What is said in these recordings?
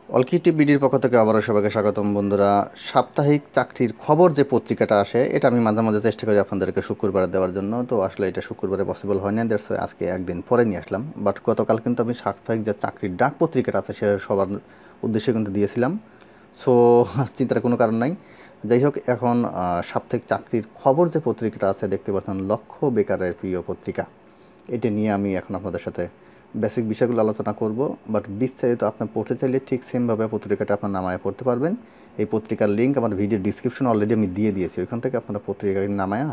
অলকিটি বিডির পক্ষ থেকে আবারও সবাইকে স্বাগতম বন্ধুরা। সাপ্তাহিক চাকরির খবর যে পত্রিকাটা আসে, এটা আমি মাঝে মাঝে চেষ্টা করি আপনাদেরকে শুক্রবারে দেওয়ার জন্য। তো আসলে এটা শুক্রবারে পসিবল হয় না, দ্যাটস ওয়াই আজকে একদিন পরে নিয়ে আসলাম। বাট গতকাল কিন্তু আমি সাপ্তাহিক যে চাকরির ডাক পত্রিকাটা আছে সে সবার উদ্দেশ্যে কিন্তু দিয়েছিলাম। সো চিন্তার কোনো কারণ নাই। যাই হোক, এখন সাপ্তাহিক চাকরির খবর যে পত্রিকাটা আছে দেখতে পাচ্ছেন, লক্ষ বেকারের প্রিয় পত্রিকা, এটা নিয়ে আমি এখন আপনাদের সাথে বেসিক বিষয়গুলো আলোচনা করব। বাট বিস্তারিত আপনি পড়তে চাইলে ঠিক সেমভাবে পত্রিকাটা আপনার নামায় পড়তে পারবেন। এই পত্রিকার লিঙ্ক আমার ভিডিও ডিসক্রিপশন অলরেডি আমি দিয়ে দিয়েছি, ওইখান থেকে আপনারা পত্রিকার নামায়া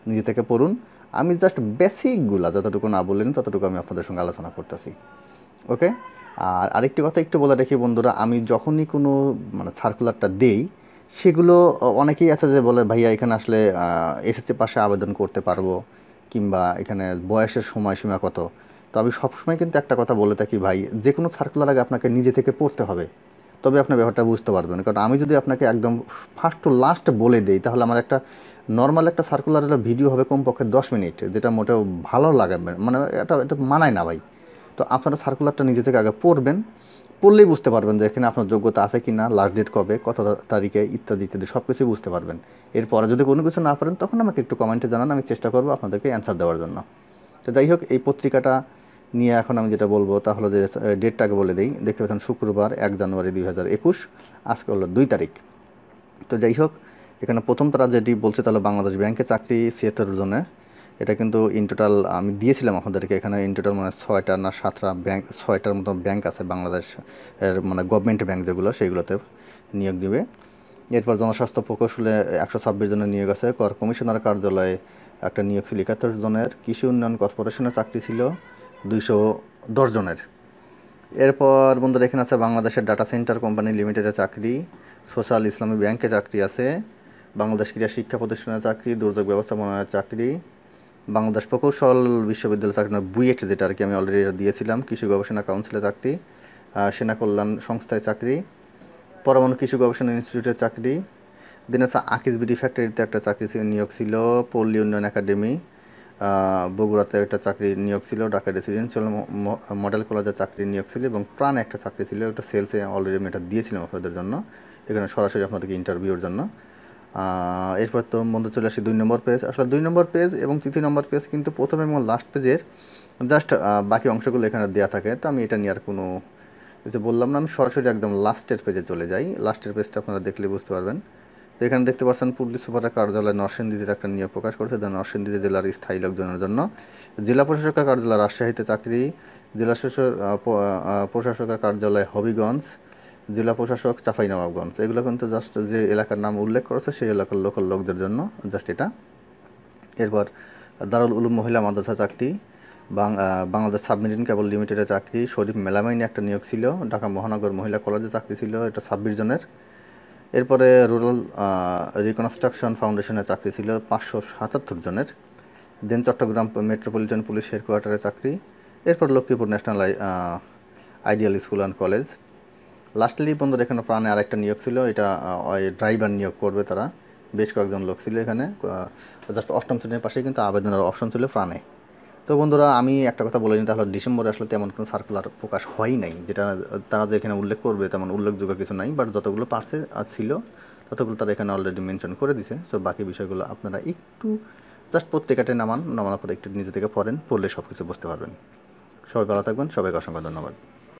নিজে থেকে পড়ুন। আমি জাস্ট বেসিকগুলো যতটুকু না বললেন ততটুকু আমি আপনাদের সঙ্গে আলোচনা করতেছি। ওকে। আর আরেকটি কথা একটু বলে রাখি বন্ধুরা, আমি যখনই কোনো সার্কুলারটা দেই, সেগুলো অনেকেই আছে যে বলে ভাইয়া এখানে আসলে এসএসসি পাশে আবেদন করতে পারবো, কিংবা এখানে বয়সের সময়সীমা কত। তো আমি সবসময় কিন্তু একটা কথা বলে থাকি, ভাই যে কোনো সার্কুলার আগে আপনাকে নিজে থেকে পড়তে হবে, তবে আপনি ব্যাপারটা বুঝতে পারবেন। কারণ আমি যদি আপনাকে একদম ফার্স্ট টু লাস্ট বলে দিই, তাহলে আমার একটা নর্মাল একটা সার্কুলারের ভিডিও হবে কমপক্ষে 10 মিনিট, যেটা মোটেও ভালো লাগে, মানে এটা এটা মানায় না ভাই। তো আপনারা সার্কুলারটা নিজে থেকে আগে পড়বেন, পড়লেই বুঝতে পারবেন যে এখানে আপনার যোগ্যতা আছে কি না, লাস্ট ডেট কবে, কত তারিখে, ইত্যাদি ইত্যাদি সব কিছুই বুঝতে পারবেন। এরপরে যদি কোনো কিছু না পারেন তখন আমাকে একটু কমেন্টে জানান, আমি চেষ্টা করবো আপনাদেরকে অ্যান্সার দেওয়ার জন্য। তো যাই হোক, এই পত্রিকাটা নিয়ে এখন আমি যেটা বলবো তা হলো যে ডেটটাকে বলে দিই। দেখতে পাচ্ছেন শুক্রবার 1 জানুয়ারি 2021, আজকে হলো 2 তারিখ। তো যাই হোক, এখানে প্রথম তারা যেটি বলছে তাহলে বাংলাদেশ ব্যাংকে চাকরি 76 জনে। এটা কিন্তু ইন টোটাল আমি দিয়েছিলাম আপনাদেরকে, এখানে ইন টোটাল 6টা না 7টা ব্যাংক, 6টার মতো ব্যাংক আছে বাংলাদেশ এর, গভর্নমেন্ট ব্যাংক যেগুলো, সেইগুলোতে নিয়োগ দিবে। এরপর জনস্বাস্থ্য প্রকৌশলে 126 জনের নিয়োগ আছে। কর কমিশনার কার্যালয়ে একটা নিয়োগ ছিল 71 জনের। কৃষি উন্নয়ন কর্পোরেশনের চাকরি ছিল 210 জনের। এরপর বন্ধুরা এখানে আছে বাংলাদেশের ডাটা সেন্টার কোম্পানি লিমিটেডের চাকরি, সোশ্যাল ইসলামী ব্যাংকে চাকরি আছে, বাংলাদেশ ক্রীড়া শিক্ষা প্রতিষ্ঠানের চাকরি, দুর্যোগ ব্যবস্থাপনার চাকরি, বাংলাদেশ প্রকৌশল বিশ্ববিদ্যালয় চাকরি, বুয়েট যেটা আর কি আমি অলরেডি দিয়েছিলাম, কৃষি গবেষণা কাউন্সিলে চাকরি, সেনা কল্যাণ সংস্থায় চাকরি, পরমাণু কৃষি গবেষণা ইনস্টিটিউটের চাকরি, দেন আছে আকিজ বিডি ফ্যাক্টরিতে একটা চাকরি নিয়োগ ছিল, পল্লী উন্নয়ন একাডেমি বগুড়াতে একটা চাকরি নিয়োগ ছিল, ঢাকা রেসিডেন্সিয়াল মডেল কলেজের চাকরি নিয়োগ ছিল, এবং প্রাণ একটা চাকরি ছিল, একটা সেলসে অলরেডি আমি এটা দিয়েছিলাম আপনাদের জন্য, এখানে সরাসরি আপনাদেরকে ইন্টারভিউর জন্য। এরপর তো বন্ধু চলে আসি 2 নম্বর পেজ। আসলে 2 নম্বর পেজ এবং 3 নম্বর পেজ কিন্তু প্রথম এবং লাস্ট পেজের জাস্ট বাকি অংশগুলো এখানে দেওয়া থাকে। তো আমি এটা নিয়ে আর কোনো কিছু বললাম না, আমি সরাসরি একদম লাস্টের পেজে চলে যাই। লাস্টের পেজটা আপনারা দেখলে বুঝতে পারবেন। তো এখানে দেখতে পাচ্ছেন পুলিশ সুপারের কার্যালয় নরসিংদীতে একটা নিয়োগ প্রকাশ করেছে, নরসিংদী জেলার স্থায়ী লোকজনের জন্য। জেলা প্রশাসকের কার্যালয় রাজশাহীতে চাকরি, জেলা প্রশাসকের কার্যালয় হবিগঞ্জ, জেলা প্রশাসক চাঁপাইনবাবগঞ্জ। এগুলো কিন্তু জাস্ট যে এলাকার নাম উল্লেখ করেছে সেই এলাকার লোকাল লোকদের জন্য, জাস্ট এটা। এরপর দারুল উলুম মহিলা মাদ্রাসা চাকরি, বাংলাদেশ সাবমেরিন কেবল লিমিটেডের চাকরি, শরীফ মেলামাইনে একটা নিয়োগ ছিল, ঢাকা মহানগর মহিলা কলেজে চাকরি ছিল, এটা 26 জনের। এরপরে রুরাল রিকনস্ট্রাকশন ফাউন্ডেশনের চাকরি ছিল 577 জনের। দেন চট্টগ্রাম মেট্রোপলিটন পুলিশ হেডকোয়ার্টারে চাকরি। এরপর Lakshmipur national ideal school and college. Lastly বন্ধুরা এখানে প্রাণে আরেকটা নিয়োগ ছিল, এটা ড্রাইভার নিয়োগ করবে তারা, বেশ কয়েকজন লোক ছিল এখানে। জাস্ট 8ম শ্রেণীর পাশে কিন্তু আবেদনের অপশন ছিল প্রাণে। তো বন্ধুরা আমি একটা কথা বলে নিই, তাহলে ডিসেম্বরে আসলে তেমন কোনো সার্কুলার প্রকাশ হয় নাই, যেটা তারা যে এখানে উল্লেখ করবে তেমন উল্লেখযোগ্য কিছু নাই। বাট যতগুলো পারছে ছিল ততগুলো তারা এখানে অলরেডি মেনশন করে দিছে। সো বাকি বিষয়গুলো আপনারা একটু জাস্ট পত্রিকাটায় নামানোর পরে একটু নিজে থেকে পড়েন, পড়লে সব কিছু বুঝতে পারবেন। সবাই ভালো থাকবেন, সবাইকে অসংখ্য ধন্যবাদ।